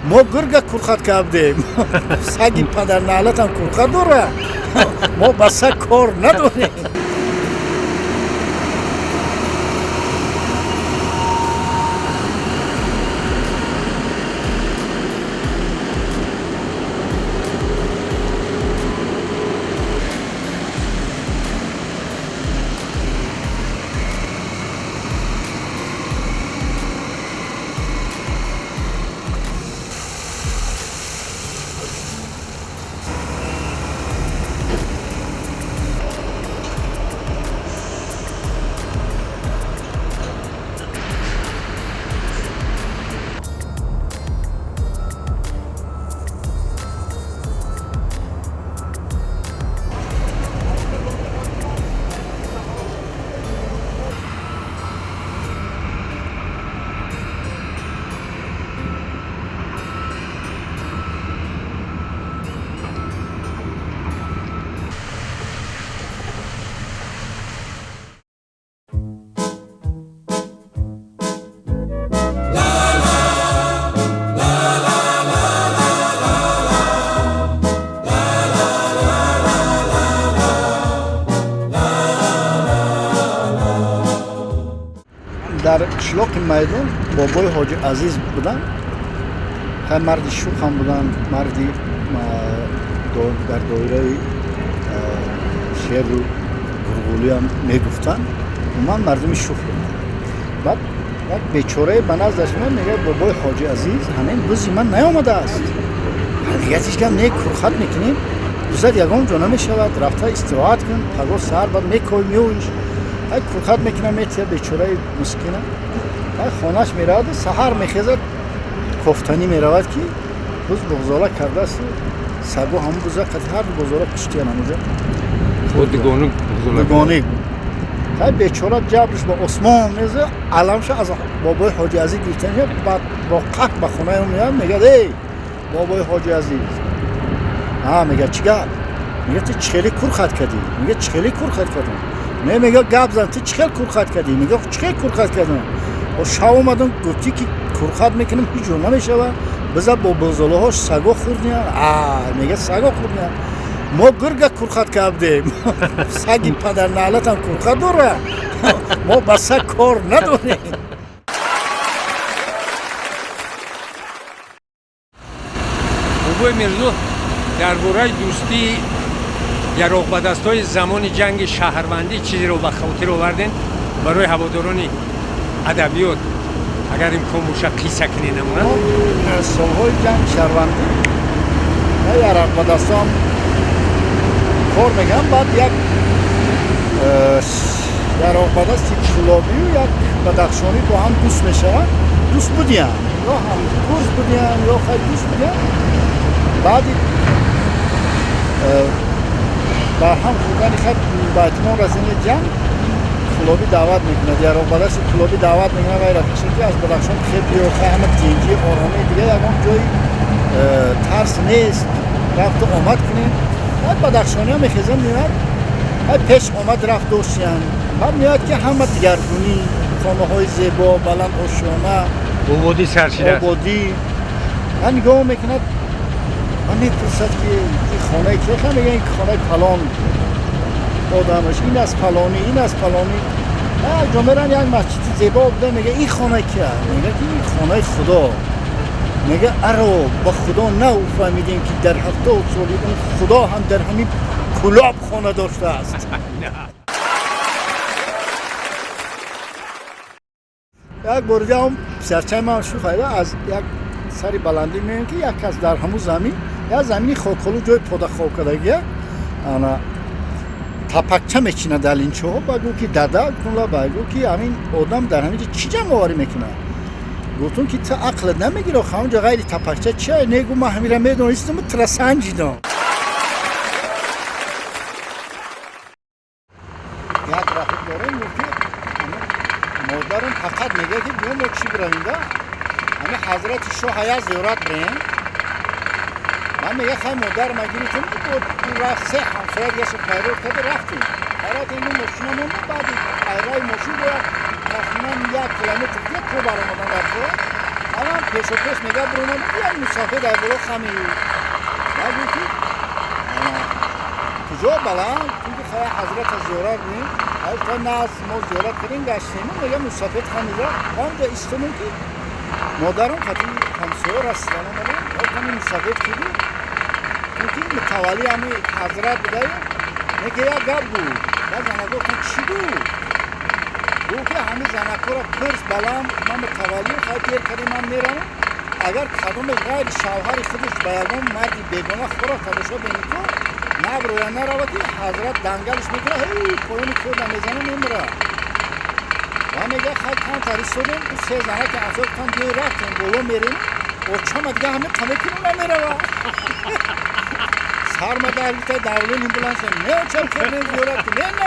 ما گرگه کرخت کردیم سگی پدر نهلت هم کرخت داره ما با سگ کار نداریم. در قشلاق میدان بابای حاجی عزیز بودن، خیلی مرد شوخ هم بودن، مردی در دایره شعر و گرگولی هم میگفتن و من مردم شوخ بودن. بعد یک بیچاره به نزدش من میگه بابای حاجی عزیز همین روزی من نیامده است، حقیقتش که نه کرخت میکنیم دوزد یگان جا نمیشود، رفته استراحت کن پگاه سر بعد میکوی میویش ای کرخت میکنه میتیه بیچاره مسکینه ای خانهش میرود سحر میخیزد کفتنی میرود که روز بغزاله کرده است سگو همون روزه قطعه هر بغزاله کشتی نموزه دگانه ای بیچاره جبرش با عثمان میزه علمش از بابای حاجی عزیز گرفتن بعد با قط به خونه هم میاد میگه ای بابای حاجی عزیز میگه چیکار؟ میگه تو چخیلی کرخت کردی؟ میگه چخیلی کرخت کردم. میگه گپ زن تو چخیل کرخت کردی؟ میگه چخیل کرخت کردم. و شب اومدم گفتی که کرخت میکنم هیچ جور نمیشود بذار با بزرگه هاش سگا خوردیم. میگه سگا خوردیم ما گرگه کرخت کردیم سگی پدر نهلت هم کرخت داره ما با سگ کار نداریم. بابای میرزا درباره دوستی یراق به دستای زمان جنگ شهروندی چیزی رو به خاطر آوردین برای هواداران ادبیات اگر امکان باشه قصه کنین نمونه. سالهای جنگ شهروندی یراق به دستام کار میگم بعد یک یراق به دست کلابی و یک بدخشانی با هم دوست میشوند، دوست بودیم یا هم دوست بودیم یا خیلی دوست بودیم. بعد بر هم خوردن خیلی با اتمام رسینی جنگ کلابی دعوت میکنه یراق به دست کلابی دعوت میکنه و رفیقشون که از بدخشان خیلی و خیلی همه تینجی آرامی دیگه یکم جای ترس نیست رفت و آمد کنیم. بعد بدخشانی ها میخیزن میاد بعد پیش آمد رفت دوستیان بعد میاد که همه دیگرگونی خانه های زیبا بلند آشیانه آبادی سرشیده است. آبادی من نگاه میکند من میپرسد که این خانه که خیلی میگه این خانه فلان آدمش این از فلانی این از فلانی جمعران یک مسجد زیبا بوده میگه این خانه که میگه که این خانه خدا میگه ارو با خدا نه فهمیدیم که در 70 سالی اون خدا هم در همین کلاب خانه داشته است. یک بردی هم سرچه من شو خیلی از یک سری بلندی میگن که یک کس در همون زمین یا زمینی خاکالو جای پاده خاکدگیه انا تپکچه میکنه در لینچه ها بگو که داده کنلا بگو که همین آدم در همین چی جمع آوری میکنه گفتون که تا عقلت نمیگیره همونجا غیر تپکچه چیه نگو من همین را میدونستم ترسنجیدم. یک رفیق دارم گفتی مادرم فقط میگه که بیام با چی برمینده همین حضرت شاه های زیارت بریم من میگه خیلی مادر مگیریتون بود رفت سه همسایه دیگه خیرات کرده رفتیم خیرات اینو ماشین هم مونده بعدی خیرای ماشین باید تقریبا 1 کیلومتر یک رو برامدن رفته اما میبرم پیش و پیش میگه برونه بیان مسافر در برو خمی نگو که کجا بلند تو که خیلی حضرت زیارت نیم تا ناز ما زیارت کنیم گشتیم میگه مسافر خمیده آنجا استونیم که مادرم خطی همسور هستن آمدیم مسافر کردیم که متوالی همی حضرت بدهیم میگه یک گب بود و زنه گفتن چی بود؟ گفت که همین زنکو را پرس بلام من متوالی خواهی دیر کردیم من میرم اگر قدم غیر شوهر خودش به یگان مردی بیگناه خورا تداشا بینی تو نبروی نروتی حضرت دنگلش میکنه هی پایونی کود نمیزنه نمیره و میگه خواهی کم تری شدیم اون سه زنه که افضل کن دیو رفتیم بولو میریم و چما دیگه همه تمه کنون نمیره سر مدار بیتا دولین هم بلند شد نه چم کردیم زیارت کنیم